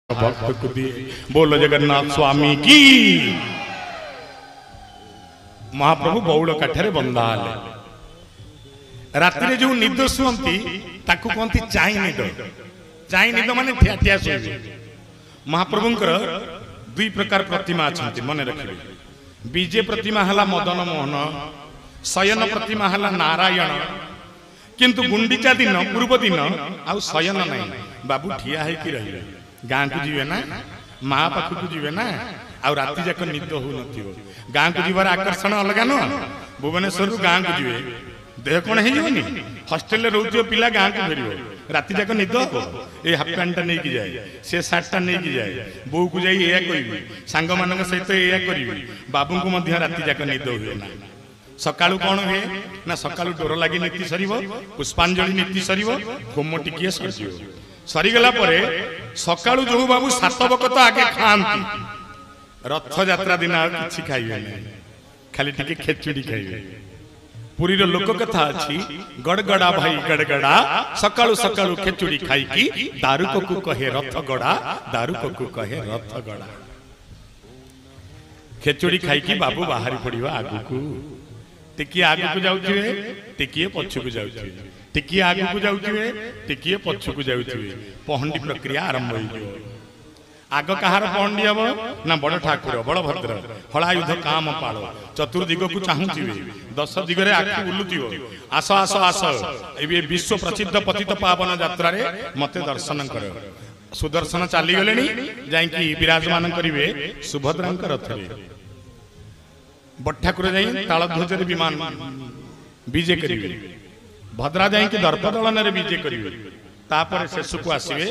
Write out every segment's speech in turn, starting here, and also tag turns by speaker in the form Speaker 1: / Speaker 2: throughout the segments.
Speaker 1: भक्त को दिए। बोलो जगन्नाथ स्वामी की। महाप्रभु बौल काठरे बंधा हेले। राति जो निद शुंती ताकू कहती चाई निद। चाई निद माने ठिया ठिया शोइबे। महाप्रभुंकर दुई प्रकार प्रतिमा अछंती मन रखिबे। बीजे प्रतिमा हला मदन मोहन, शयन प्रतिमा हला नारायण। किंतु गुंडीचा दिन पूर्व दिन आउ शयन नहीं, बाबू ठिया है कि रहिबे। गाँ को जीवे ना, माँ पाख को जीवे ना, आ राति जाक निद हो नथिबो। गाँ को जीवार आकर्षण अलग न। भुवनेश्वर गाँ को जीवे देह कौन होनी, हॉस्टेल रोथि पिला गाँ को फेर राति जाक निद हो। ये हाफ पैंटा नहीं कि जाए, से सार्टा नहीं कि जाए, बो को जाई एया करिबी, सांग मानक सहित एया करिबी। बाबू को मध्य राति जाक निद हुए ना। सकाळु कौन हुए ना, सकाळु डोर लगी नीति सरीबो, पुष्पांजलि नीति सरीबो, होम टिकिए सरीबो। सरीगला परे सकाळु जो बाबू सात बकत आगे खाती, रथ यात्रा दिन किछि खाइबे नहीं, खाली टिके खेचुड़ी खाइबे। पुरी रो लोक कथा अछि, गड़गड़ा भाई गड़गड़ा, सकाळु सकाळु खेचुड़ी खाई की दारुक को कहे रथ गड़ा, दारुक को कहे रथ गड़ा। खेचुड़ी खाई की बाबू बाहरी पड़िबा आगु को। टिकिए आगु को जाउथिबे, टिकिए पछु को जाउथिबे, टिकिए आगु को जाउथिबे, टिकिए पछु को जाउथिबे। पहंडी प्रक्रिया आरंभ होइयो। आग कहार पहंडी हबो ना, बड़ ठाकुर बलभद्र हलायुध काम पाल चतुर्दिग को चाहुथिबे, 10 दिगरे आखि बुलुथिबो। आस आस आस ए विश्व प्रसिद्ध पतित पावन यात्रा रे मते दर्शन कर। सुदर्शन चाली गलेनी, जाई कि विराजमान करिवे सुभद्रांक रथ रे। बड़ ठाकुर जाई तालध्वज रे विमान विजय करिवे। भद्रा जाई कि दर्प दलन रे विजय करिवे। तापर शेष को आसीबे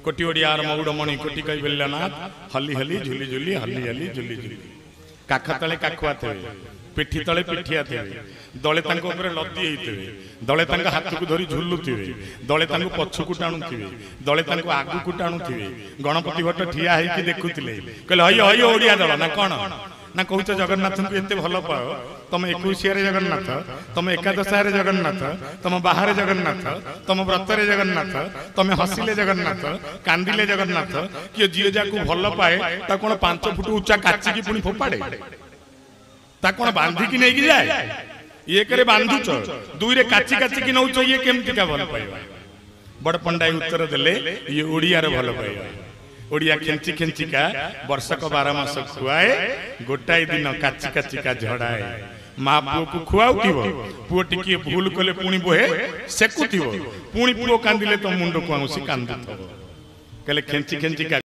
Speaker 1: कोटी ओडियार मौड़मणि कोटी कई बेल्लानाथ, हली हली झुली झुली हली हली झुली झुली। काख तले काखुआ थे, पिठी तले पिठिया थे, दले तांको ऊपर लदी हेइथिबे, दले तांको हाथ को धरी झुलुथिबे, दले तांको पछु को टाणुथिबे, दले तांको आगु को टाणुथिबे। गणपति भट्ट ठिया हेइ कि देखुथिले, कहले हय हय ओडिया दल ना कोन ना कहूच जगन्नाथ को एते भल पाओ। तुम 21 जगन्नाथ, तुम एकादश जगन्नाथ, तुम बाहर जगन्नाथ, तुम व्रत जगन्नाथ, तुम हसिले जगन्नाथ, कांदिले जगन्नाथ। किए जी जाकू भल पाए ता कोन 5 फुट उच्चा काची की पुणी फोपाड़े, ता कोन बांधी की नहीं जाए। ये करे बांधुच, दुई रे काची काची की नौच, ये केमती का भल पाइबा। बड़ पंडाई उत्तर देले ये ओडिया रे भल पाइबा। ओडिया खेंची खेंची का वर्षक 12 मास खुआए, गोटाई दिन काची काची का झड़ाए। माँ पुओ को खुआउथिबो, पुओ टिकिए भूल कले पुणी बोहे सेकुथिबो, पुणी पुओ कांदिले तो मुंड को आउसी कांदुथबो। कहले खेंची खेंची का